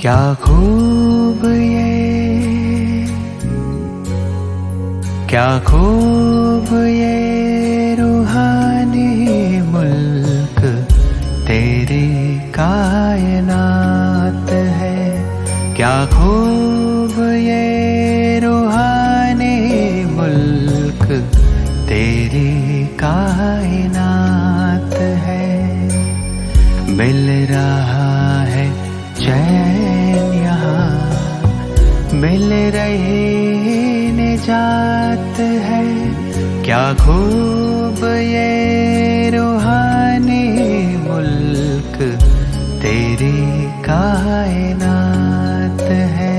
क्या खूब ये, क्या खूब ये रूहानी मुल्क तेरी कायनात है। क्या खूब ये रूहानी मुल्क तेरी कायनात है। मिल रहा है चैन यहाँ, मिल रही निजात है। क्या खूब ये रूहानी मुल्क तेरी कायनात है।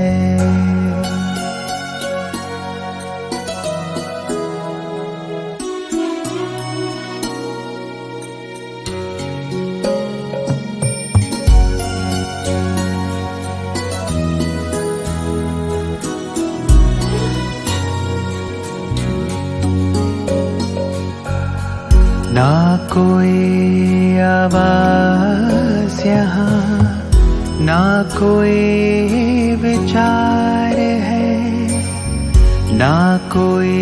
ना कोई आवाज यहाँ, ना कोई विचार है। ना कोई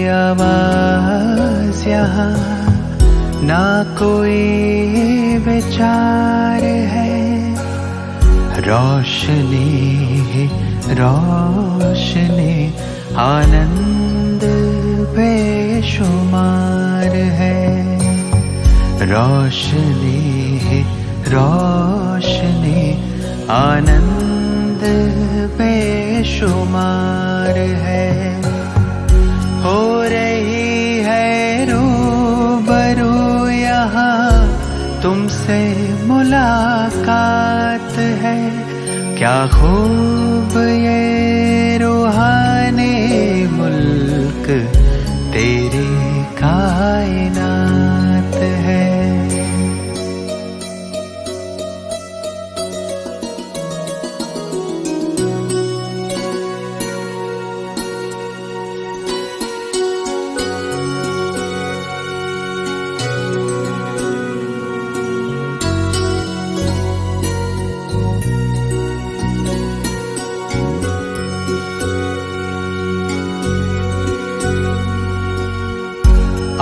आवाज यहाँ, ना कोई विचार है। रोशनी ही रोशनी, आनंद बेशुमार है। रोशनी ही रोशनी, आनंद बेशुमार है। हो रही है रूबरू यहाँ तुमसे मुलाकात है। क्या खूब ये रूहानी मुल्क तेरी कायनात है।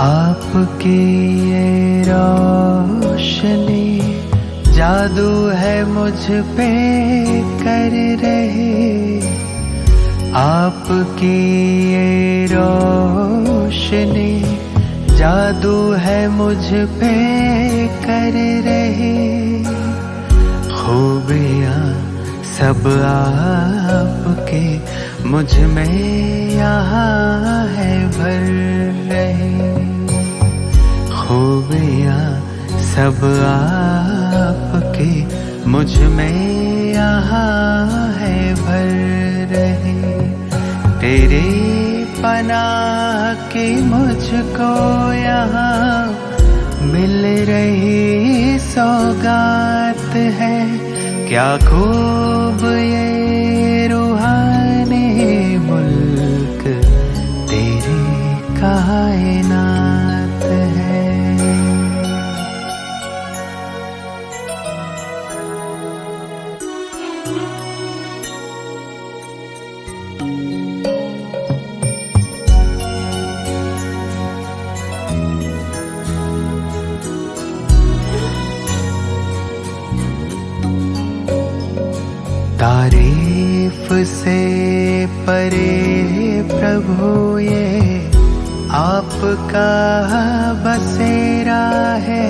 आपकी ये रोशनी जादू है मुझ पे कर रही। आपकी ये रोशनी जादू है मुझ पे कर रही। खूबियाँ सब आपके मुझ में यहाँ है भर रही। खूबियाँ सब आपके मुझ में यहाँ है भर रही। तेरी पनाह की मुझको यहाँ मिल रही सौगात है। क्या खूब ये रूहानी मुल्क तेरी कायनात है। तारीफ से परे प्रभु ये आपका बसेरा है।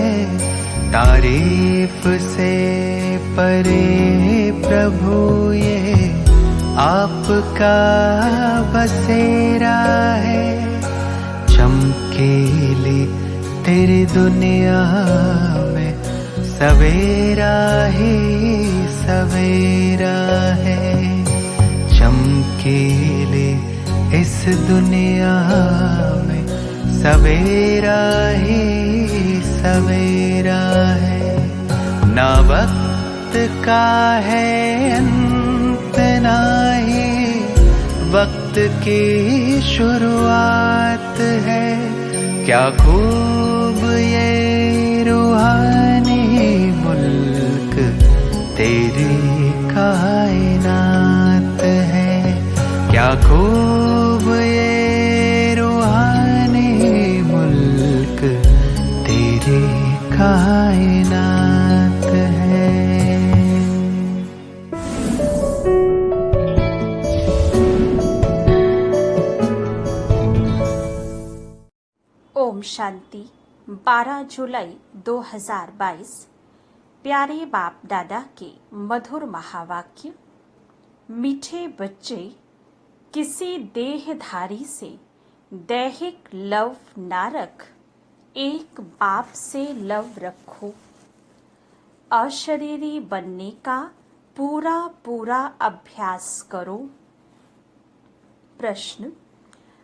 तारीफ से परे प्रभु ये आपका बसेरा है। चमकीली तेरी दुनिया में सवेरा ही सवेरा है। चमकीली इस दुनिया में सवेरा ही सवेरा है। ना वक्त का है अंत, ना ही वक्त की शुरुआत है। क्या खूब ये रूहानी मुल्क तेरी कायनात है। क्या खूब ये रूहानी मुल्क तेरी कायनात है। ओम शांति। 12 जुलाई 2022। प्यारे बाप दादा के मधुर महावाक्य। मीठे बच्चे, किसी देहधारी से दैहिक लव ना रख, एक बाप से लव रखो। अशरीरी बनने का पूरा पूरा अभ्यास करो। प्रश्न,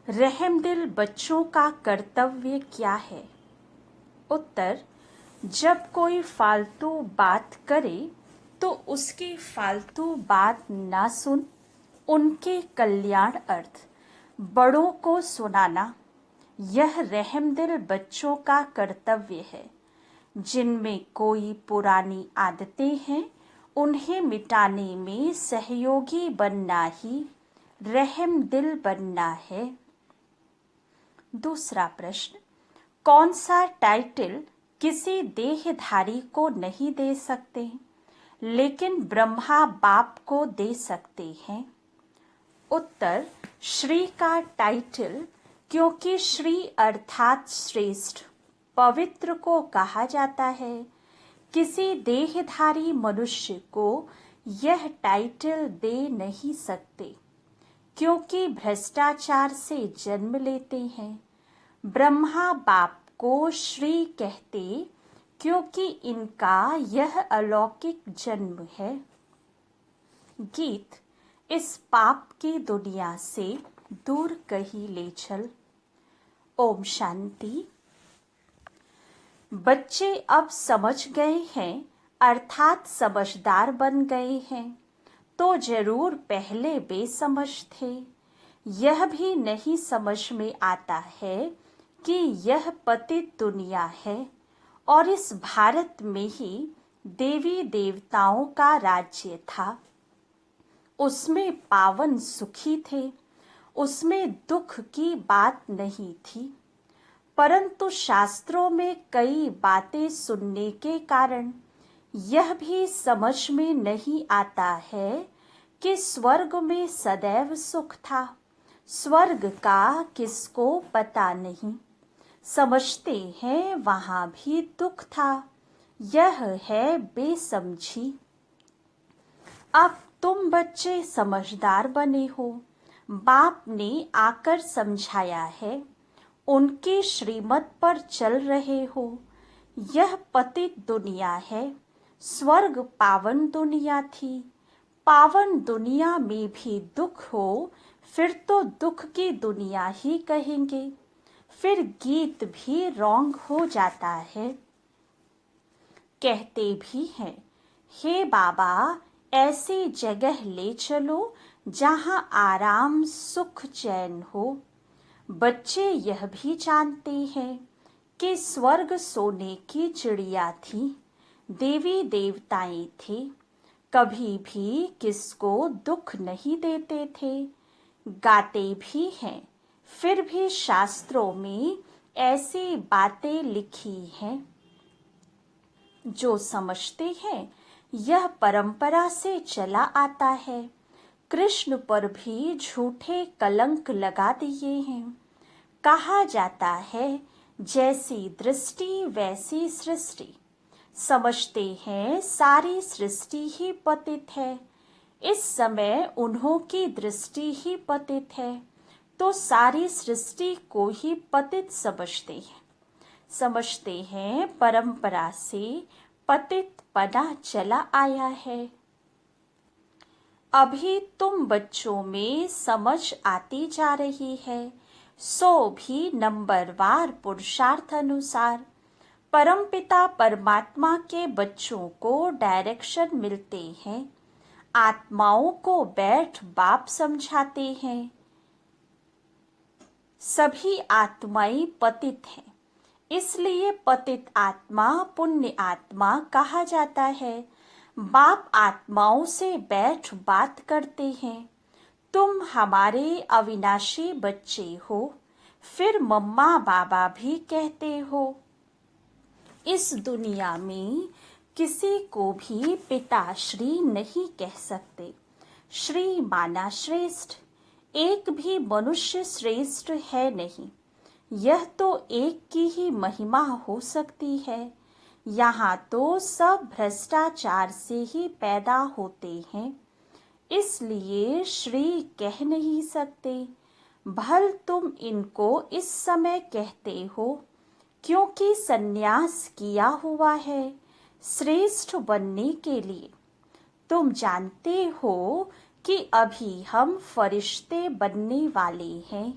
रहमदिल बच्चों का कर्तव्य क्या है? उत्तर, जब कोई फालतू बात करे तो उसकी फालतू बात ना सुन, उनके कल्याण अर्थ बड़ों को सुनाना, यह रहमदिल बच्चों का कर्तव्य है। जिनमें कोई पुरानी आदतें हैं, उन्हें मिटाने में सहयोगी बनना ही रहमदिल बनना है। दूसरा प्रश्न, कौन सा टाइटल किसी देहधारी को नहीं दे सकते, लेकिन ब्रह्मा बाप को दे सकते हैं? उत्तर, श्री का टाइटल, क्योंकि श्री अर्थात श्रेष्ठ, पवित्र को कहा जाता है। किसी देहधारी मनुष्य को यह टाइटल दे नहीं सकते, क्योंकि भ्रष्टाचार से जन्म लेते हैं। ब्रह्मा बाप को श्री कहते, क्योंकि इनका यह अलौकिक जन्म है। गीत, इस पाप की दुनिया से दूर कहीं ले चल। ओम शांति। बच्चे अब समझ गए हैं, अर्थात समझदार बन गए हैं, तो जरूर पहले बेसमझ थे। यह भी नहीं समझ में आता है कि यह पतित दुनिया है और इस भारत में ही देवी देवताओं का राज्य था। उसमें पावन सुखी थे, उसमें दुख की बात नहीं थी। परंतु शास्त्रों में कई बातें सुनने के कारण यह भी समझ में नहीं आता है कि स्वर्ग में सदैव सुख था। स्वर्ग का किसको पता नहीं। समझते हैं वहां भी दुख था। यह है बेसमझी। अब तुम बच्चे समझदार बने हो। बाप ने आकर समझाया है, उनकी श्रीमत पर चल रहे हो। यह पतित दुनिया है। स्वर्ग पावन दुनिया थी। पावन दुनिया में भी दुख हो, फिर तो दुख की दुनिया ही कहेंगे। फिर गीत भी रॉन्ग हो जाता है। कहते भी हैं, हे बाबा, ऐसी जगह ले चलो जहां आराम सुख चैन हो। बच्चे यह भी जानते हैं कि स्वर्ग सोने की चिड़िया थी, देवी देवताएं थे, कभी भी किसको दुख नहीं देते थे। गाते भी हैं, फिर भी शास्त्रों में ऐसी बातें लिखी हैं। जो समझते हैं यह परंपरा से चला आता है। कृष्ण पर भी झूठे कलंक लगा दिए हैं। कहा जाता है, जैसी दृष्टि वैसी सृष्टि। समझते हैं सारी सृष्टि ही पतित है। इस समय उन्हों की दृष्टि ही पतित है, तो सारी सृष्टि को ही पतित समझते हैं। परंपरा से पतित पना चला आया है। अभी तुम बच्चों में समझ आती जा रही है, सो भी नंबरवार पुरुषार्थ अनुसार। परमपिता परमात्मा के बच्चों को डायरेक्शन मिलते हैं। आत्माओं को बैठ बाप समझाते हैं। सभी आत्माएं पतित हैं, इसलिए पतित आत्मा पुण्य आत्मा कहा जाता है। बाप आत्माओं से बैठ बात करते हैं। तुम हमारे अविनाशी बच्चे हो, फिर मम्मा बाबा भी कहते हो। इस दुनिया में किसी को भी पिताश्री नहीं कह सकते। श्री माना श्रेष्ठ, एक भी मनुष्य श्रेष्ठ है नहीं। यह तो एक की ही महिमा हो सकती है। यहाँ तो सब भ्रष्टाचार से ही पैदा होते हैं, इसलिए श्री कह नहीं सकते। भल तुम इनको इस समय कहते हो, क्योंकि सन्यास किया हुआ है श्रेष्ठ बनने के लिए। तुम जानते हो कि अभी हम फरिश्ते बनने वाले हैं।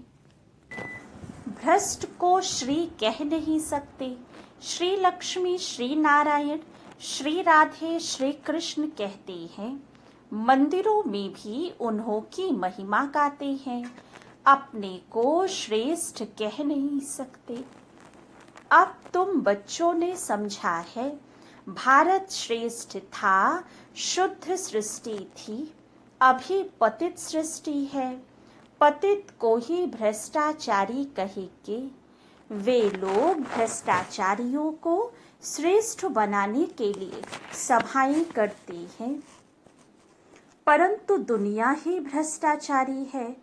भ्रष्ट को श्री कह नहीं सकते। श्री लक्ष्मी, श्री नारायण, श्री राधे, श्री कृष्ण कहते हैं। मंदिरों में भी उन्हों की महिमा गाते हैं। अपने को श्रेष्ठ कह नहीं सकते। अब तुम बच्चों ने समझा है, भारत श्रेष्ठ था, शुद्ध सृष्टि थी, अभी पतित सृष्टि है। पतित को ही भ्रष्टाचारी कहेंगे। वे लोग भ्रष्टाचारियों को श्रेष्ठ बनाने के लिए सभाएं करते हैं, परंतु दुनिया ही भ्रष्टाचारी है,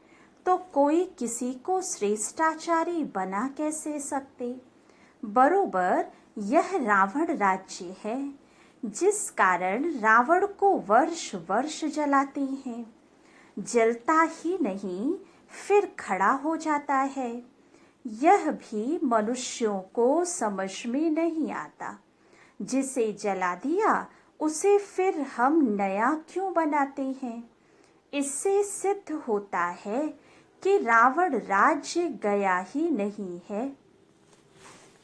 तो कोई किसी को श्रेष्ठाचारी बना कैसे सकते। बरोबर यह रावण राज्य है, जिस कारण रावण को वर्ष वर्ष जलाते हैं। जलता ही नहीं, फिर खड़ा हो जाता है। यह भी मनुष्यों को समझ में नहीं आता। जिसे जला दिया उसे फिर हम नया क्यों बनाते हैं। इससे सिद्ध होता है कि रावण राज्य गया ही नहीं है।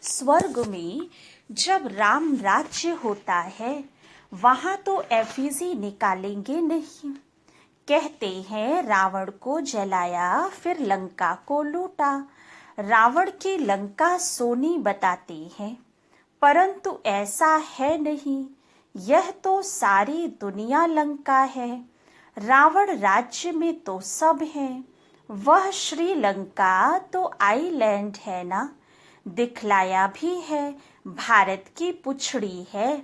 स्वर्ग में जब राम राज्य होता है, वहां तो एफिजी निकालेंगे नहीं। कहते हैं रावण को जलाया, फिर लंका को लूटा। रावण की लंका सोनी बताते हैं, परंतु ऐसा है नहीं। यह तो सारी दुनिया लंका है। रावण राज्य में तो सब है। वह श्रीलंका तो आइलैंड है ना। दिखलाया भी है भारत की पुछड़ी है,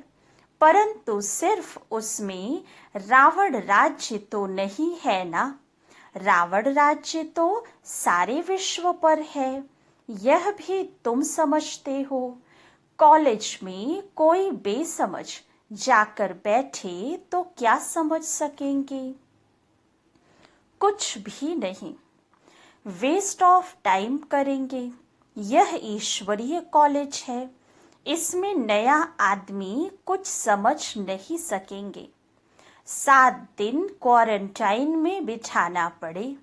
परंतु सिर्फ उसमें रावण राज्य तो नहीं है ना। रावण राज्य तो सारे विश्व पर है। यह भी तुम समझते हो। कॉलेज में कोई बेसमझ जाकर बैठे तो क्या समझ सकेंगे। कुछ भी नहीं, वेस्ट ऑफ टाइम करेंगे। यह ईश्वरीय कॉलेज है, इसमें नया आदमी कुछ समझ नहीं सकेंगे। 7 दिन क्वारंटाइन में बिठाना पड़े,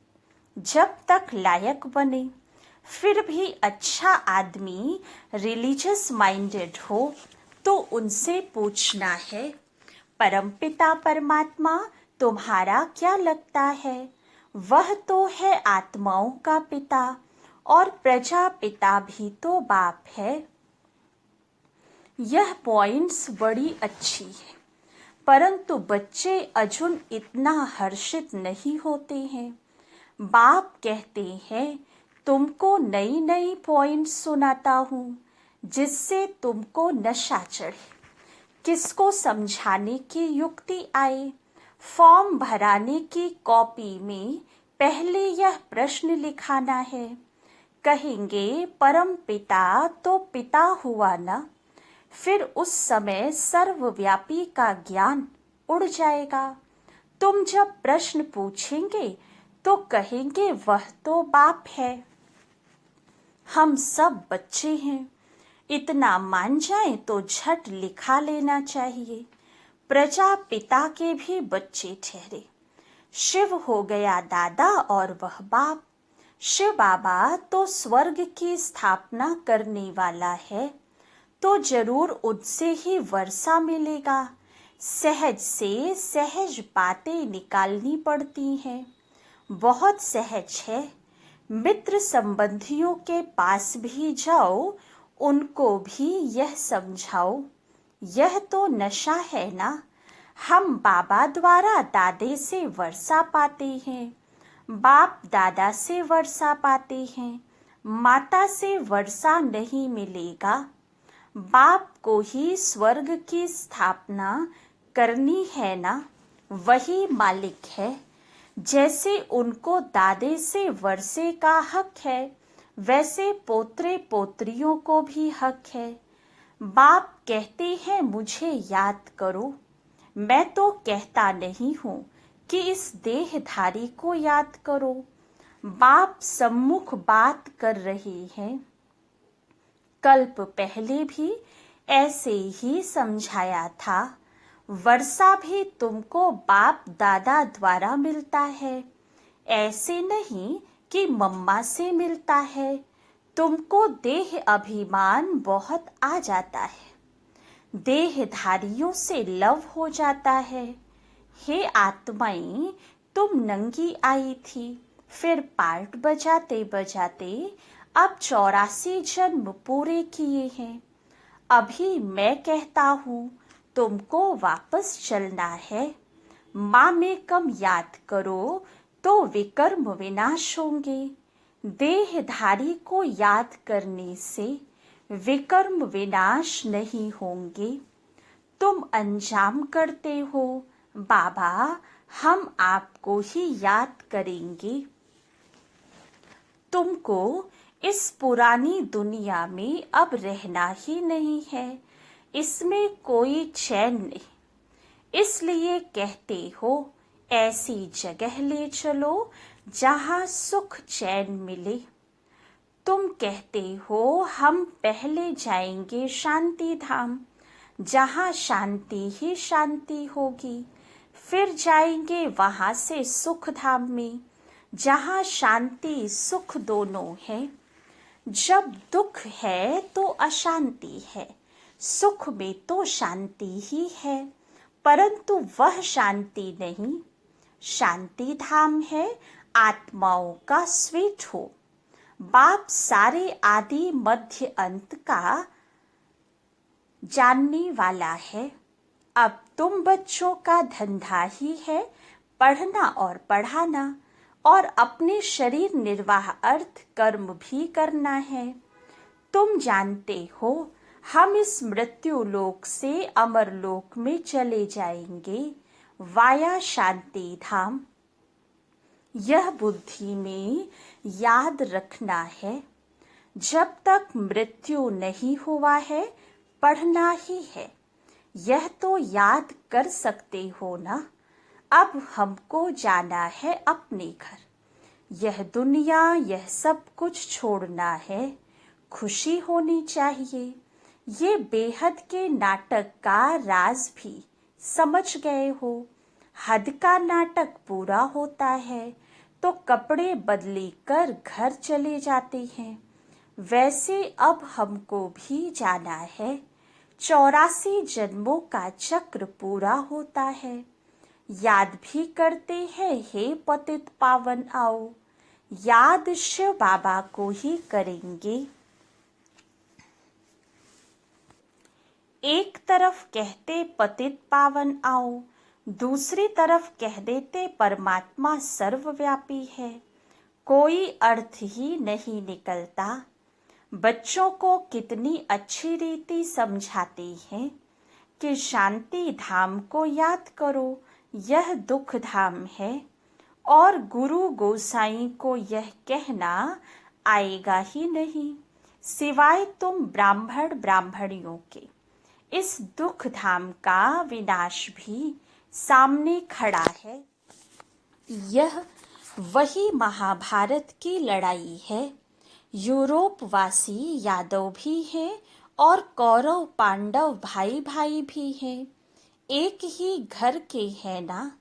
जब तक लायक बने। फिर भी अच्छा आदमी रिलीजियस माइंडेड हो तो उनसे पूछना है, परमपिता परमात्मा तुम्हारा क्या लगता है। वह तो है आत्माओं का पिता, और प्रजापिता भी तो बाप है। यह पॉइंट्स बड़ी अच्छी है, परंतु बच्चे अजुन इतना हर्षित नहीं होते हैं। बाप कहते हैं तुमको नई नई पॉइंट्स सुनाता हूँ, जिससे तुमको नशा चढ़े। किसको समझाने की युक्ति आए। फॉर्म भराने की कॉपी में पहले यह प्रश्न लिखाना है। कहेंगे परम पिता तो पिता हुआ ना। फिर उस समय सर्वव्यापी का ज्ञान उड़ जाएगा। तुम जब प्रश्न पूछेंगे तो कहेंगे वह तो बाप है। हम सब बच्चे हैं, इतना मान जाए तो झट लिखा लेना चाहिए। प्रजापिता के भी बच्चे ठहरे। शिव हो गया दादा और वह बाप। शिव बाबा तो स्वर्ग की स्थापना करने वाला है, तो जरूर उनसे ही वर्षा मिलेगा। सहज से सहज बातें निकालनी पड़ती हैं। बहुत सहज है। मित्र संबंधियों के पास भी जाओ, उनको भी यह समझाओ। यह तो नशा है ना। हम बाबा द्वारा दादे से वर्षा पाते हैं, बाप दादा से वर्षा पाते हैं। माता से वर्षा नहीं मिलेगा। बाप को ही स्वर्ग की स्थापना करनी है ना, वही मालिक है। जैसे उनको दादे से वर्षे का हक है, वैसे पोत्रे पोत्रियों को भी हक है। बाप कहते हैं मुझे याद करो। मैं तो कहता नहीं हूँ कि इस देहधारी को याद करो। बाप सम्मुख बात कर रहे हैं। कल्प पहले भी ऐसे ही समझाया था। वर्षा भी तुमको बाप दादा द्वारा मिलता है, ऐसे नहीं कि मम्मा से मिलता है। तुमको देह अभिमान बहुत आ जाता है, देहधारियों से लव हो जाता है। हे आत्माएं, तुम नंगी आई थी, फिर पार्ट बजाते बजाते अब 84 जन्म पूरे किए हैं। अभी मैं कहता हूँ तुमको वापस चलना है। माँ में कम याद करो तो विकर्म विनाश होंगे। देहधारी को याद करने से विकर्म विनाश नहीं होंगे। तुम अंजाम करते हो, बाबा हम आपको ही याद करेंगे। तुमको इस पुरानी दुनिया में अब रहना ही नहीं है। इसमें कोई चैन नहीं। इसलिए कहते हो ऐसी जगह ले चलो जहाँ सुख चैन मिले। तुम कहते हो हम पहले जाएंगे शांति धाम, जहाँ शांति ही शांति होगी। फिर जाएंगे वहाँ से सुख धाम में, जहाँ शांति सुख दोनों है। जब दुख है तो अशांति है, सुख में तो शांति ही है, परंतु वह शांति नहीं। शांति धाम है आत्माओं का स्वीट हो। बाप सारे आदि मध्य अंत का जानने वाला है। अब तुम बच्चों का धंधा ही है पढ़ना और पढ़ाना, और अपने शरीर निर्वाह अर्थ कर्म भी करना है। तुम जानते हो हम इस मृत्यु लोक से अमर लोक में चले जाएंगे वाया शांति धाम। यह बुद्धि में याद रखना है। जब तक मृत्यु नहीं हुआ है पढ़ना ही है। यह तो याद कर सकते हो ना। अब हमको जाना है अपने घर। यह दुनिया यह सब कुछ छोड़ना है। खुशी होनी चाहिए। ये बेहद के नाटक का राज भी समझ गए हो। हद का नाटक पूरा होता है तो कपड़े बदली कर घर चले जाते हैं। वैसे अब हमको भी जाना है। 84 जन्मों का चक्र पूरा होता है। याद भी करते हैं हे पतित पावन आओ। याद शिव बाबा को ही करेंगे। एक तरफ कहते पतित पावन आओ, दूसरी तरफ कह देते परमात्मा सर्वव्यापी है। कोई अर्थ ही नहीं निकलता। बच्चों को कितनी अच्छी रीति समझाते हैं कि शांति धाम को याद करो, यह दुख धाम है। और गुरु गोसाई को यह कहना आएगा ही नहीं, सिवाय तुम ब्राह्मण ब्राह्मणियों के। इस दुख धाम का विनाश भी सामने खड़ा है। यह वही महाभारत की लड़ाई है। यूरोपवासी यादव भी हैं और कौरव पांडव भाई भाई भी हैं। एक ही घर के हैं ना।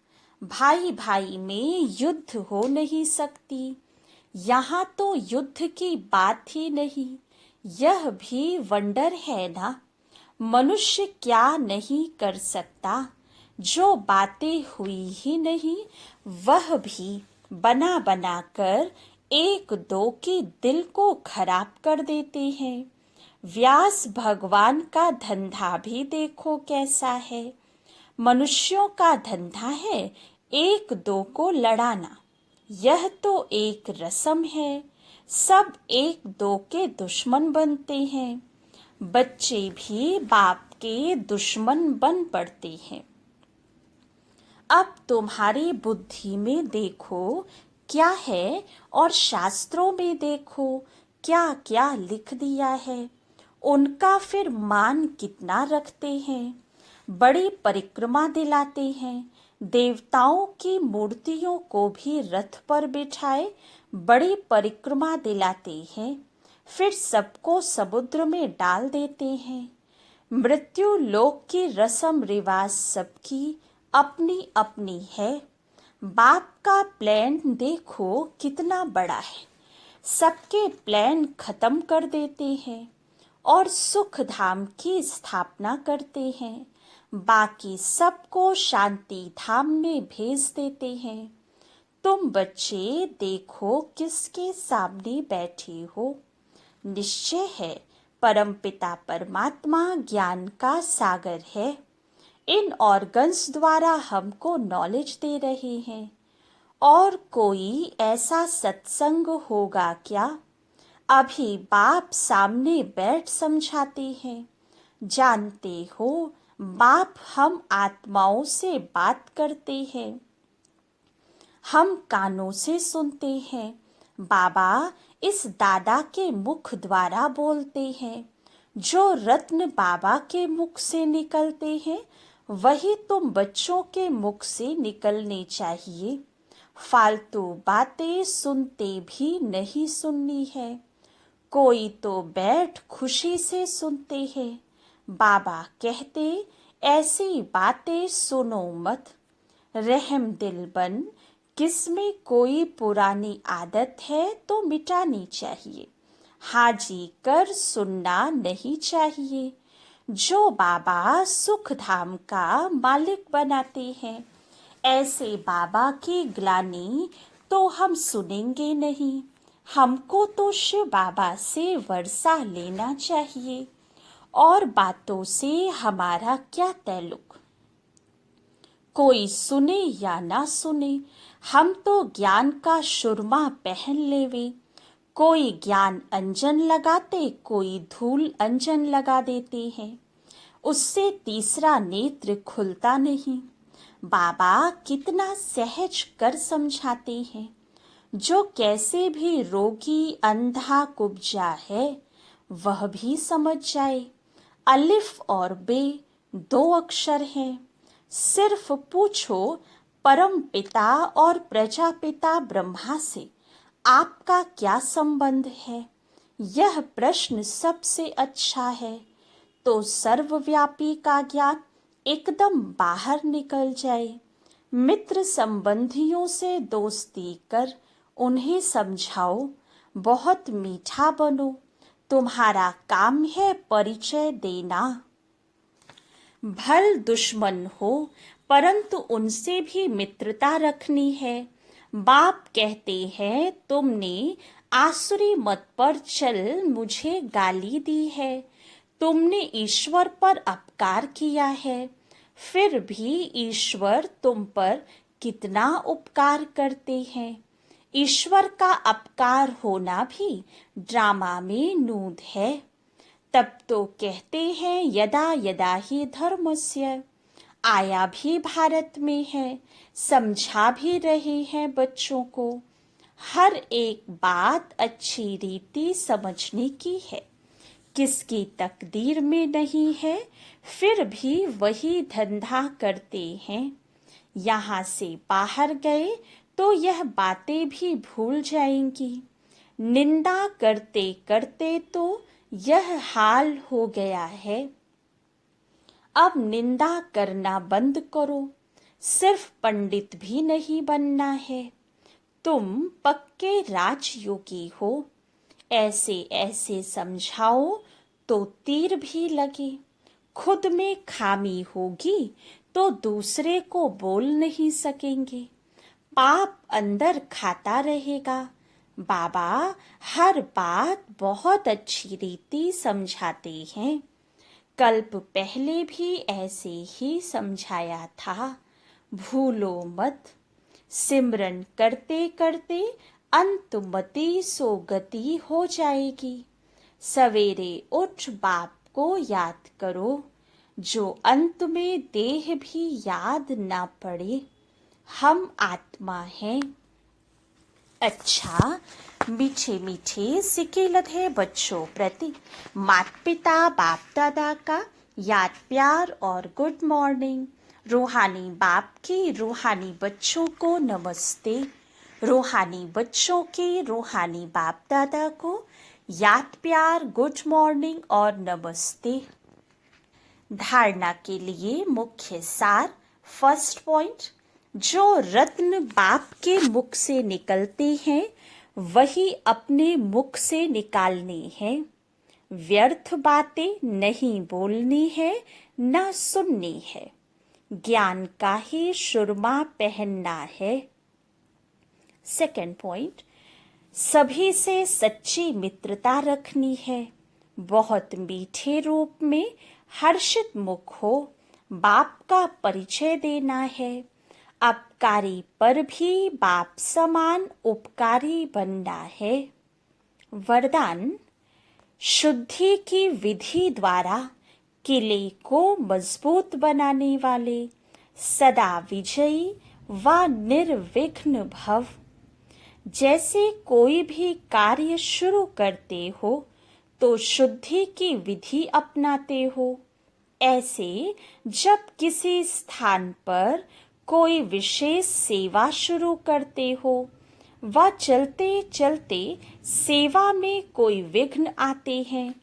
भाई भाई में युद्ध हो नहीं सकती। यहाँ तो युद्ध की बात ही नहीं। यह भी वंडर है ना। मनुष्य क्या नहीं कर सकता, जो बातें हुई ही नहीं वह भी बना बना कर एक दो के दिल को खराब कर देते हैं। व्यास भगवान का धंधा भी देखो कैसा है। मनुष्यों का धंधा है एक दो को लड़ाना। यह तो एक रस्म है, सब एक दो के दुश्मन बनते हैं। बच्चे भी बाप के दुश्मन बन पड़ते हैं। अब तुम्हारी बुद्धि में देखो क्या है और शास्त्रों में देखो क्या क्या लिख दिया है। उनका फिर मान कितना रखते हैं। बड़ी परिक्रमा दिलाते हैं। देवताओं की मूर्तियों को भी रथ पर बिठाए बड़ी परिक्रमा दिलाते हैं। फिर सबको समुद्र में डाल देते हैं। मृत्यु लोक की रस्म रिवाज सबकी अपनी अपनी है। बाप का प्लान देखो कितना बड़ा है। सबके प्लान खत्म कर देते हैं और सुख धाम की स्थापना करते हैं। बाकी सबको शांति धाम में भेज देते हैं। तुम बच्चे देखो किसके सामने बैठे हो। निश्चय है परमपिता परमात्मा ज्ञान का सागर है। इन ऑर्गन्स द्वारा हमको नॉलेज दे रहे हैं। और कोई ऐसा सत्संग होगा क्या? अभी बाप सामने बैठ समझाते हैं। जानते हो बाप हम आत्माओं से बात करते हैं। हम कानों से सुनते हैं। बाबा इस दादा के मुख द्वारा बोलते हैं। जो रत्न बाबा के मुख से निकलते हैं वही तुम बच्चों के मुख से निकलने चाहिए। फालतू बातें सुनते भी नहीं सुननी है। कोई तो बैठ खुशी से सुनते हैं। बाबा कहते ऐसी बातें सुनो मत। रहम दिल बन किसमें कोई पुरानी आदत है तो मिटानी चाहिए। हाजी कर सुनना नहीं चाहिए। जो बाबा सुख धाम का मालिक बनाते हैं ऐसे बाबा की ग्लानि तो हम सुनेंगे नहीं। हमको तो शिव बाबा से वर्षा लेना चाहिए। और बातों से हमारा क्या ताल्लुक। कोई सुने या ना सुने हम तो ज्ञान का सुरमा पहन लेवे। कोई ज्ञान अंजन लगाते कोई धूल अंजन लगा देते हैं। उससे तीसरा नेत्र खुलता नहीं। बाबा कितना सहज कर समझाते हैं। जो कैसे भी रोगी अंधा कुब्जा है वह भी समझ जाए। अलिफ और बे दो अक्षर हैं। सिर्फ पूछो परम पिता और प्रजापिता ब्रह्मा से आपका क्या संबंध है। यह प्रश्न सबसे अच्छा है तो सर्वव्यापी का ज्ञान एकदम बाहर निकल जाए। मित्र संबंधियों से दोस्ती कर उन्हें समझाओ। बहुत मीठा बनो। तुम्हारा काम है परिचय देना। भल दुश्मन हो परंतु उनसे भी मित्रता रखनी है। बाप कहते हैं तुमने आसुरी मत पर चल मुझे गाली दी है। तुमने ईश्वर पर अपकार किया है। फिर भी ईश्वर तुम पर कितना उपकार करते हैं। ईश्वर का अपकार होना भी ड्रामा में नूद है। तब तो कहते हैं यदा यदा ही धर्मस्य। आया भी भारत में है। समझा भी रहे हैं बच्चों को। हर एक बात अच्छी रीति समझने की है। किसकी तकदीर में नहीं है फिर भी वही धंधा करते हैं। यहाँ से बाहर गए तो यह बातें भी भूल जाएंगी। निंदा करते करते तो यह हाल हो गया है। अब निंदा करना बंद करो। सिर्फ पंडित भी नहीं बनना है। तुम पक्के राजयोगी हो। ऐसे ऐसे समझाओ तो तीर भी लगे। खुद में खामी होगी तो दूसरे को बोल नहीं सकेंगे। पाप अंदर खाता रहेगा। बाबा हर बात बहुत अच्छी रीति समझाते हैं। कल्प पहले भी ऐसे ही समझाया था। भूलो मत। सिमरन करते करते अंतमति सो गति हो जाएगी। सवेरे उठ बाप को याद करो, जो अंत में देह भी याद ना पड़े। हम आत्मा हैं। अच्छा, मीठे मीठे सिके लधे बच्चों प्रति माता पिता बाप दादा का याद प्यार और गुड मॉर्निंग। रूहानी बाप की रूहानी बच्चों को नमस्ते। रूहानी बच्चों के रूहानी बाप दादा को याद प्यार गुड मॉर्निंग और नमस्ते। धारणा के लिए मुख्य सार। फर्स्ट पॉइंट, जो रत्न बाप के मुख से निकलते हैं वही अपने मुख से निकालने हैं। व्यर्थ बातें नहीं बोलनी है न सुननी है। ज्ञान का ही सुरमा पहनना है। सेकंड पॉइंट, सभी से सच्ची मित्रता रखनी है। बहुत मीठे रूप में हर्षित मुख हो। बाप का परिचय देना है। अपकारी पर भी बाप समान उपकारी बनना है। वरदान, शुद्धि की विधि द्वारा किले को मजबूत बनाने वाले सदा विजयी व निर्विघ्न भव। जैसे कोई भी कार्य शुरू करते हो तो शुद्धि की विधि अपनाते हो, ऐसे जब किसी स्थान पर कोई विशेष सेवा शुरू करते हो व चलते चलते सेवा में कोई विघ्न आते हैं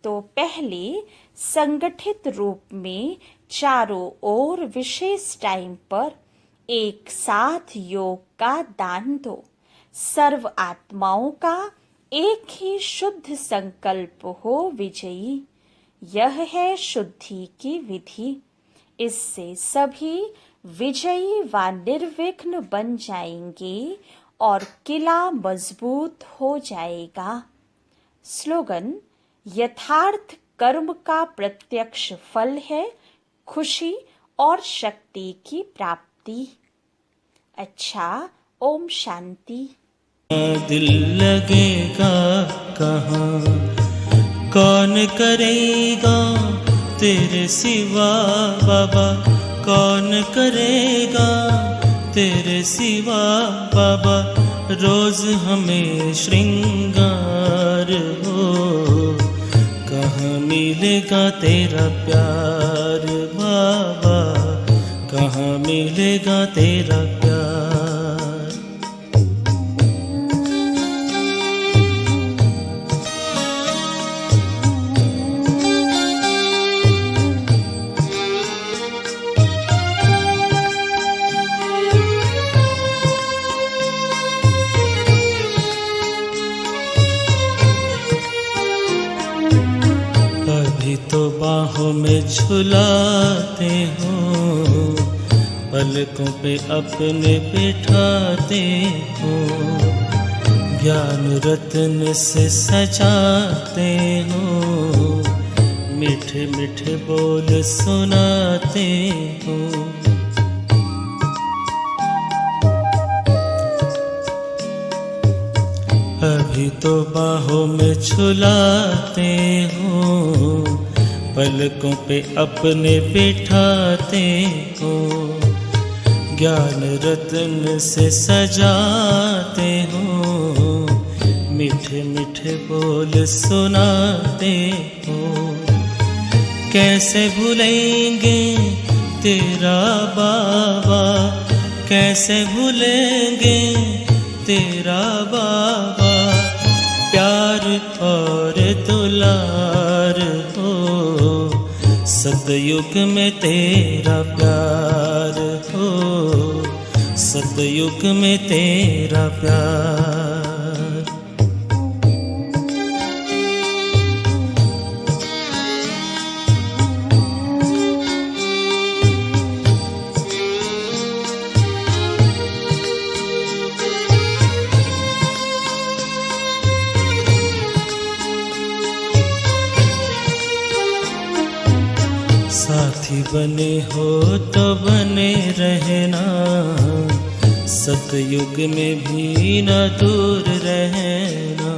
तो पहले संगठित रूप में चारों ओर विशेष टाइम पर एक साथ योग का दान दो। सर्व आत्माओं का एक ही शुद्ध संकल्प हो विजयी। यह है शुद्धि की विधि। इससे सभी विजयी व निर्विघ्न बन जाएंगे और किला मजबूत हो जाएगा। स्लोगन, यथार्थ कर्म का प्रत्यक्ष फल है खुशी और शक्ति की प्राप्ति। अच्छा, ओम शांति। दिल लगेगा कहाँ, कौन करेगा तेरे सिवा बाबा, कौन करेगा तेरे सिवा बाबा। रोज हमें श्रृंगार हो, कहाँ मिलेगा तेरा प्यार बाबा, कहाँ मिलेगा तेरा प्यार। तो बाहों में झुलाते हो, पलकों पे अपने बिठाते हो। ज्ञान रत्न से सजाते हो, मीठे मीठे बोल सुनाते हो। अभी तो बाहों में झुलाते हो, पलकों पे अपने बिठाते हो। ज्ञान रत्न से सजाते हो, मीठे मीठे बोल सुनाते हो। कैसे भूलेंगे तेरा बाबा, कैसे भूलेंगे तेरा बाबा। प्यार और दुलार हो, सतयुग में तेरा प्यार हो, सतयुग में तेरा प्यार। साथी बने हो तो बने रहना, सतयुग में भी न दूर रहना।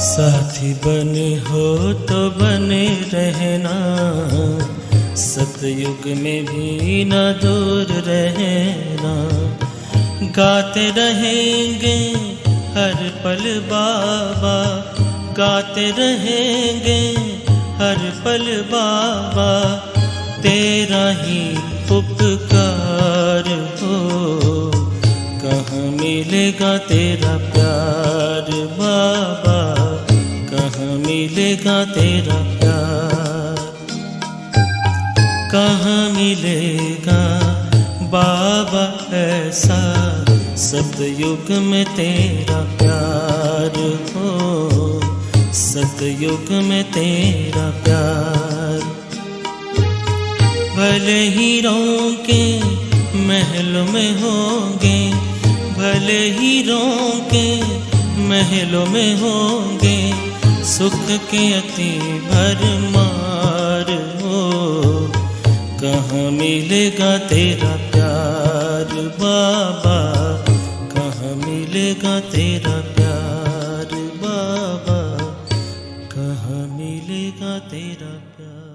साथी बने हो तो बने रहना, सतयुग में भी न दूर रहना। गाते रहेंगे हर पल बाबा, गाते रहेंगे हर पल बाबा, तेरा ही उपकार हो। कहाँ मिलेगा तेरा प्यार बाबा, कहाँ मिलेगा तेरा प्यार, कहाँ मिलेगा बाबा ऐसा सतयुग में तेरा प्यार हो, सतयुग में तेरा प्यार। भले ही के महलों में होंगे, भले ही के महलों में होंगे, सुख के अति भरमार हो। कहाँ मिलेगा तेरा प्यार बाबा, कहाँ मिलेगा तेरा प्यार बाबा, कहाँ मिलेगा तेरा प्यार।